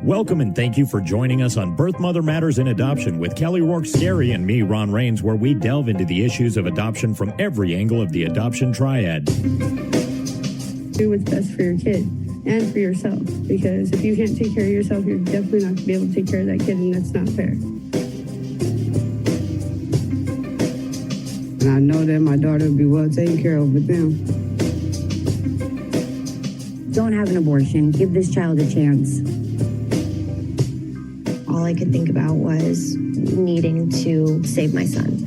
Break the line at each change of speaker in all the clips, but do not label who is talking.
Welcome and thank you for joining us on Birth Mother Matters in Adoption with Kelly Rourke-Scary and me, Ron Rains, where we delve into the issues of adoption from every angle of the adoption triad.
Do what's best for your kid and for yourself, because if you can't take care of yourself, you're definitely not going to be able to take care of that kid, and that's not fair.
And I know that my daughter will be well taken care of with them.
Don't have an abortion. Give this child a chance.
All I could think about was needing to save my son.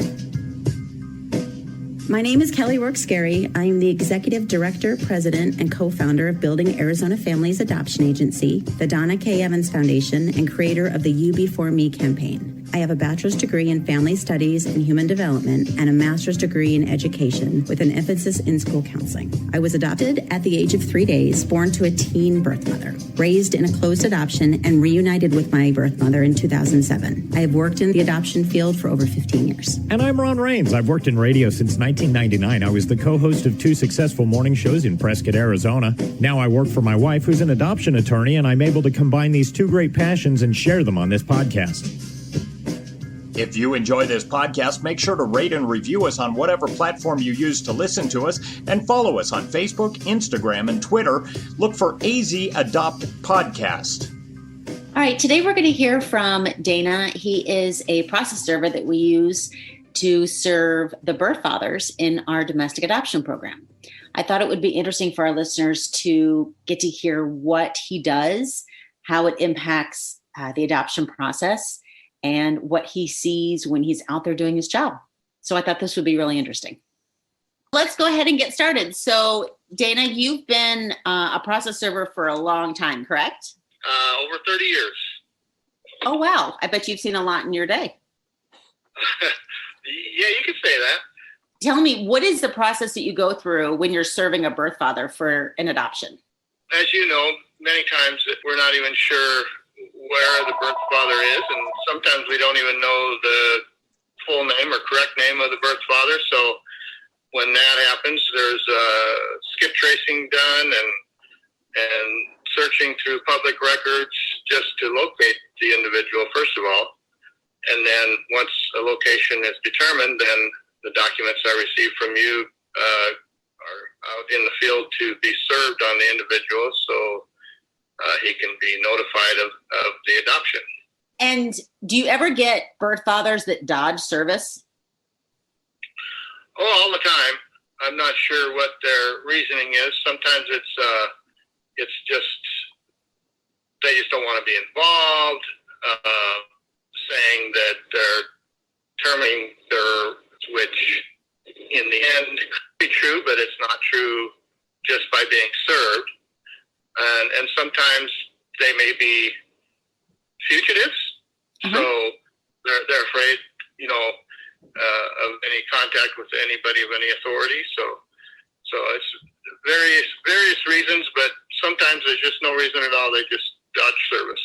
My name is Kelly Rourke-Scary. I am the Executive Director, President, and co-founder of Building Arizona Families Adoption Agency, the Donna K. Evans Foundation, and creator of the You Before Me campaign. I have a bachelor's degree in family studies and human development and a master's degree in education with an emphasis in school counseling. I was adopted at the age of 3 days, born to a teen birth mother, raised in a closed adoption, and reunited with my birth mother in 2007. I have worked in the adoption field for over 15 years.
And I'm Ron Rains. I've worked in radio since 1999. I was the co-host of 2 successful morning shows in Prescott, Arizona. Now I work for my wife, who's an adoption attorney, and I'm able to combine these 2 great passions and share them on this podcast.
If you enjoy this podcast, make sure to rate and review us on whatever platform you use to listen to us, and follow us on Facebook, Instagram, and Twitter. Look for AZ Adopt Podcast.
All right, today we're going to hear from Dana. He is a process server that we use to serve the birth fathers in our domestic adoption program. I thought it would be interesting for our listeners to get to hear what he does, how it impacts the adoption process, and what he sees when he's out there doing his job. So I thought this would be really interesting. Let's go ahead and get started. So Dana, you've been a process server for a long time, correct?
Over 30 years.
Oh, wow. I bet you've seen a lot in your day.
Yeah, you could say that.
Tell me, what is the process that you go through when you're serving a birth father for an adoption?
As you know, many times we're not even sure where the birth father is, and sometimes we don't even know the full name or correct name of the birth father. So when that happens, there's skip tracing done and searching through public records just to locate the individual, first of all. And then once a location is determined, then the documents I receive from you are out in the field to be served on the individual, so he can be notified of the adoption.
And do you ever get birth fathers that dodge service?
Oh, all the time. I'm not sure what their reasoning is. Sometimes it's just they just don't want to be involved, saying that they're terminating their, which in the end could be true, but it's not true just by being served. And sometimes they may be fugitives, so they're afraid, of any contact with anybody of any authority. So it's various reasons, but sometimes there's just no reason at all. They just dodge service.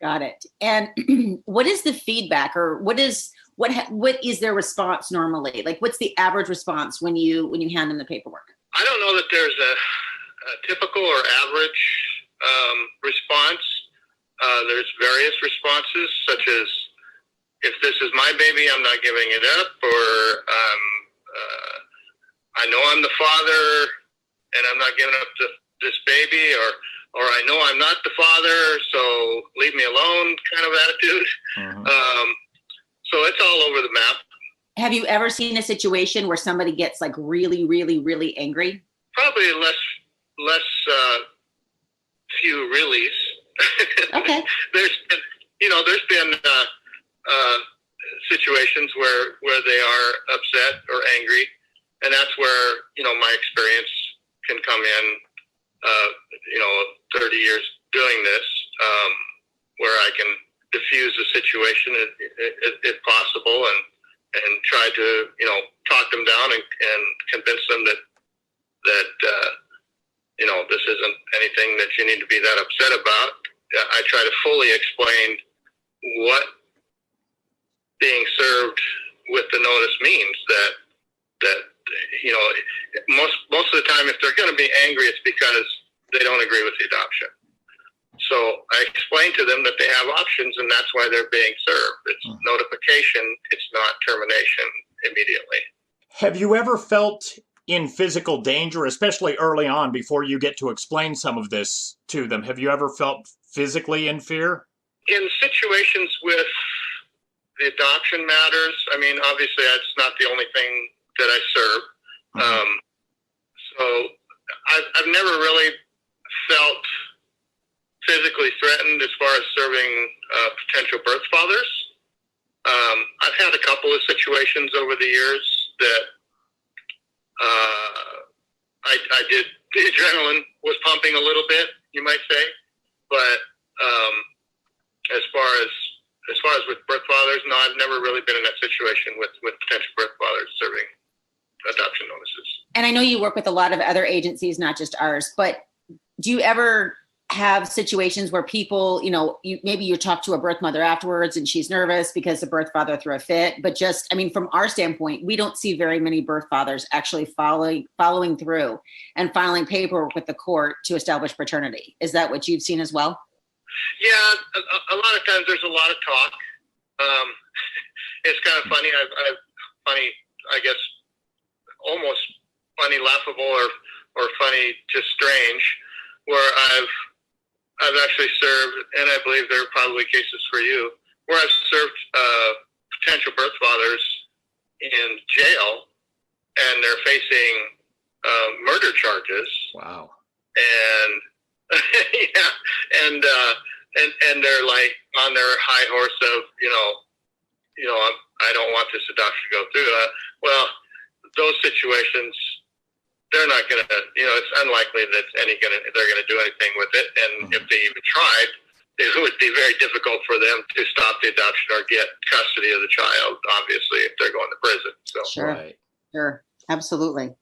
Got it. And what is the feedback, or what is their response normally? Like, what's the average response when you hand them the paperwork?
I don't know that there's a typical or average response. There's various responses, such as, if this is my baby, I'm not giving it up, or I know I'm the father and I'm not giving up this baby, or I know I'm not the father, so leave me alone kind of attitude. So it's all over the map.
Have you ever seen a situation where somebody gets like really, really, really angry?
Probably less few reallys.
Okay.
There's been situations where they are upset or angry, and that's where my experience can come in. 30 years doing this, where I can diffuse the situation if possible, and try to talk them down and convince them that this isn't anything that you need to be that upset about. I try to fully explain what being served with the notice means. That most of the time, if they're going to be angry, it's because they don't agree with the adoption. So I explained to them that they have options, and that's why they're being served. It's notification. It's not termination immediately.
Have you ever felt in physical danger, especially early on before you get to explain some of this to them? Have you ever felt physically in fear?
In situations with the adoption matters, I mean, obviously that's not the only thing that I serve. So I've never really felt physically threatened as far as serving potential birth fathers. I've had a couple of situations over the years that I did, the adrenaline was pumping a little bit, you might say, but as far as with birth fathers, no, I've never really been in that situation with potential birth fathers serving adoption notices.
And I know you work with a lot of other agencies, not just ours, but do you ever have situations where people, maybe you talk to a birth mother afterwards and she's nervous because the birth father threw a fit, but from our standpoint, we don't see very many birth fathers actually following through and filing paperwork with the court to establish paternity. Is that what you've seen as well?
Yeah, a lot of times there's a lot of talk. It's kind of funny. I've funny, I guess, almost funny, laughable, or funny, just strange, where I've actually served, and I believe there are probably cases for you, where I've served potential birth fathers in jail, and they're facing murder charges. Wow. And and they're like on their high horse of I don't want this adoption to go through. Well, those situations, they're not going to, it's unlikely that they're going to do anything with it. And if they even tried, it would be very difficult for them to stop the adoption or get custody of the child, obviously, if they're going to prison. So.
Sure. Absolutely.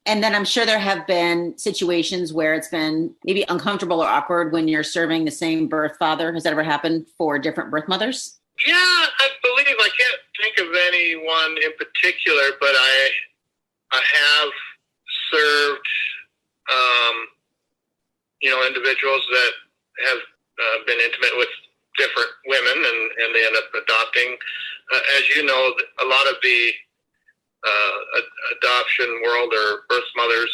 And then I'm sure there have been situations where it's been maybe uncomfortable or awkward when you're serving the same birth father. Has that ever happened for different birth mothers?
Yeah, I believe, I can't think of anyone in particular, but I have served, individuals that have been intimate with different women and they end up adopting. As you know, a lot of the adoption world or birth mothers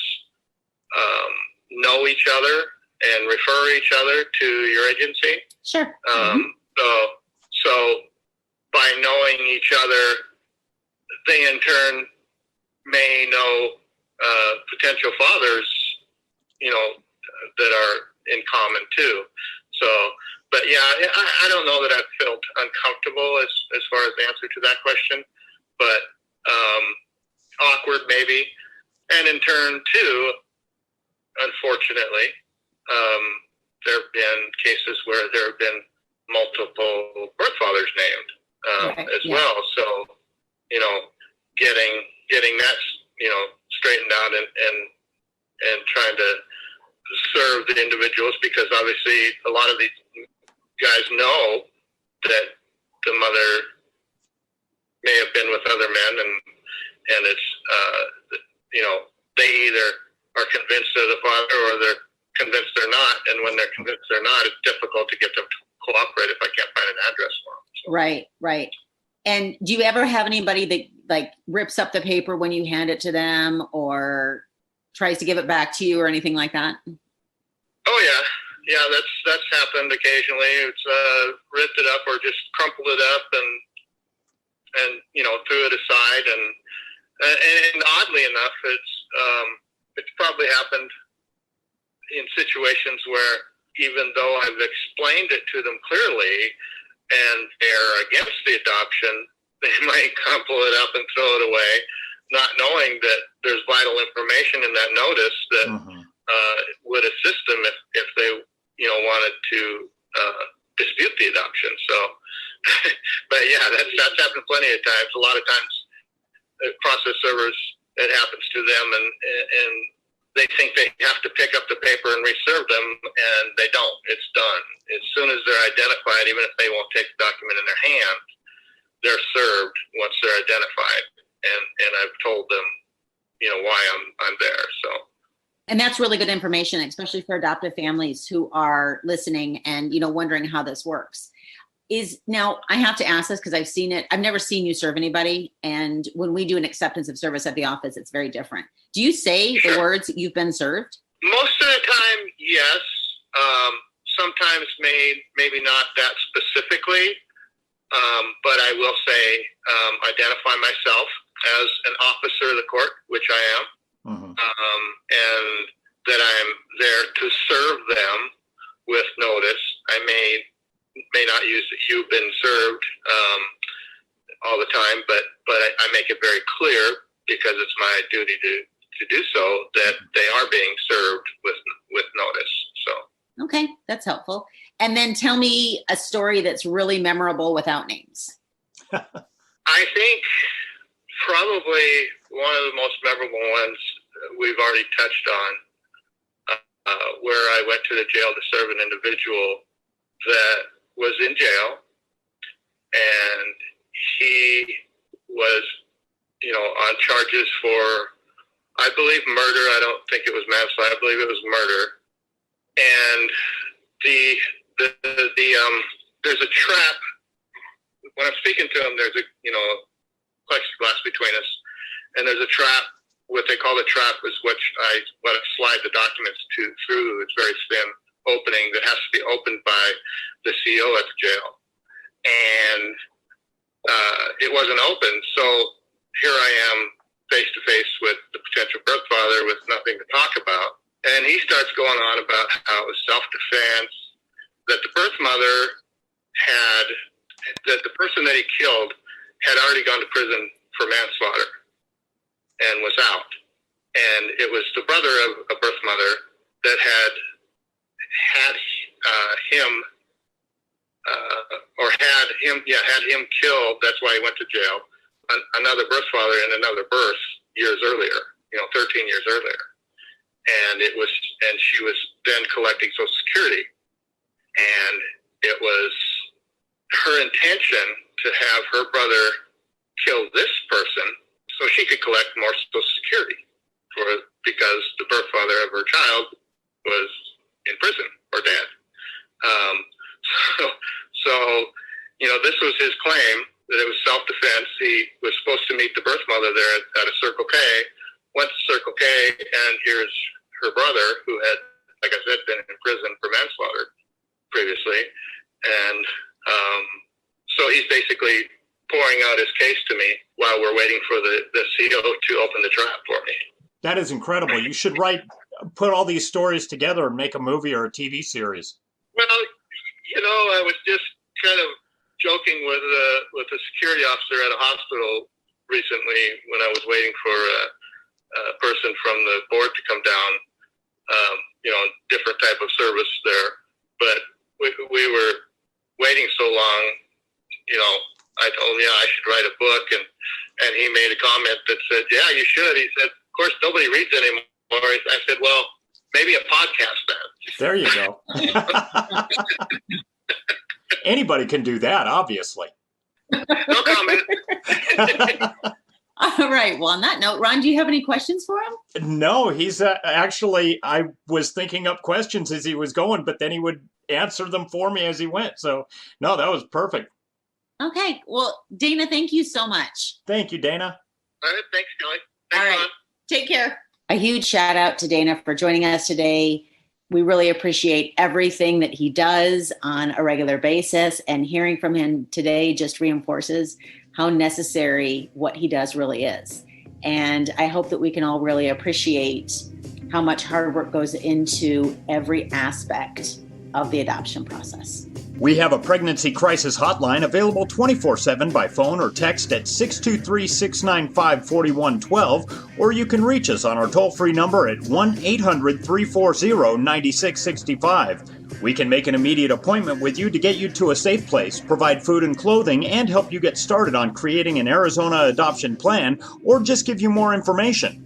know each other and refer each other to your agency.
Sure.
So by knowing each other, they in turn may know potential fathers, that are in common too. So, but yeah, I don't know that I've felt uncomfortable as far as the answer to that question, but awkward maybe. And in turn too, unfortunately, there have been cases where there have been multiple birth fathers named as well. So, getting that, straightened out and trying to serve the individuals, because obviously a lot of these guys know that the mother may have been with other men and it's, they either are convinced they're the father or they're convinced they're not. And when they're convinced they're not, it's difficult to get them to cooperate if I can't find an address for them. So.
Right. And do you ever have anybody that like rips up the paper when you hand it to them or tries to give it back to you or anything like that?
Oh yeah, that's happened occasionally. It's ripped it up or just crumpled it up and threw it aside, and oddly enough, it's probably happened in situations where even though I've explained it to them clearly and they're against the adoption, they might crumple it up and throw it away, not knowing that there's vital information in that notice that would assist them if they wanted to dispute the adoption. So, but yeah, that's happened plenty of times. A lot of times, process servers, it happens to them, and they think they have to pick up the paper and reserve them, and they don't. It's done as soon as they're identified. Even if they won't take the document in their hand, they're served once they're identified, and I've told them, why I'm there. So.
And that's really good information, especially for adoptive families who are listening and, wondering how this works. Now I have to ask this because I've seen it. I've never seen you serve anybody. And when we do an acceptance of service at the office, it's very different. Do you say the words "you've been served"?
Most of the time, yes. Sometimes maybe not that specifically. But I will say, identify myself as an officer of the court, which I am. And that I'm there to serve them with notice. I may not use that you've been served all the time, but I make it very clear, because it's my duty to do so, that they are being served with notice. So
okay, that's helpful. And then tell me a story that's really memorable without names.
I think probably one of the most memorable ones we've already touched on, where I went to the jail to serve an individual that was in jail, and he was, on charges for, I believe, murder. I don't think it was manslaughter. I believe it was murder. And there's a trap. When I'm speaking to him, there's a plexiglass between us, and there's a trap. What they call the trap is what I slide the documents through. It's very thin opening that has to be opened by the CO at the jail, and it wasn't open. So here I am, face to face with the potential birth father with nothing to talk about, and he starts going on about how it was self-defense, that the birth mother that the person that he killed had already gone to prison for manslaughter and was out. And it was the brother of a birth mother that had him killed. That's why he went to jail. Another birth father in another birth years earlier, 13 years earlier. And she was then collecting Social Security. And it was her intention to have her brother kill this person so she could collect more Social Security because the birth father of her child was in prison or dead. So this was his claim, that it was self-defense. He was supposed to meet the birth mother there at a Circle K, went to Circle K, and here's her brother, who had, like I said, been in prison for manslaughter previously. And so he's basically pouring out his case to me while we're waiting for the CO to open the trap for me.
That is incredible. You should put all these stories together and make a movie or a TV series.
Well, I was just kind of joking with a security officer at a hospital recently when I was waiting for a person from the board to come down, different type of service there. But we were waiting so long, I told him, I should write a book. And he made a comment that said, yeah, you should. He said, of course, nobody reads anymore. I said, well, maybe a podcast then.
There you go. Anybody can do that, obviously.
No comment.
All right. Well, on that note, Ron, do you have any questions for him?
No, he's actually, I was thinking up questions as he was going, but then he would answer them for me as he went. So, no, that was perfect.
Okay. Well, Dana, thank you so much.
Thank you, Dana.
All right. Thanks, Kelly.
All right. Take care. A huge shout out to Dana for joining us today. We really appreciate everything that he does on a regular basis, and hearing from him today just reinforces how necessary what he does really is. And I hope that we can all really appreciate how much hard work goes into every aspect of the adoption process.
We have a pregnancy crisis hotline available 24/7 by phone or text at 623-695-4112, or you can reach us on our toll-free number at 1-800-340-9665. We can make an immediate appointment with you to get you to a safe place, provide food and clothing, and help you get started on creating an Arizona adoption plan, or just give you more information.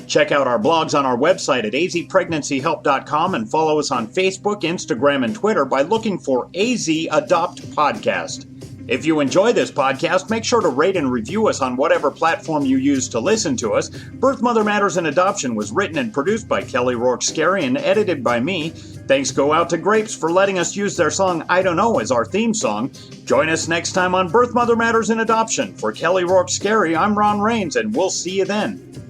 Check out our blogs on our website at azpregnancyhelp.com and follow us on Facebook, Instagram, and Twitter by looking for AZ Adopt Podcast. If you enjoy this podcast, make sure to rate and review us on whatever platform you use to listen to us. Birth, Mother Matters, and Adoption was written and produced by Kelly Rourke Scary and edited by me. Thanks go out to Grapes for letting us use their song I Don't Know as our theme song. Join us next time on Birth, Mother Matters, and Adoption. For Kelly Rourke Scary, I'm Ron Rains, and we'll see you then.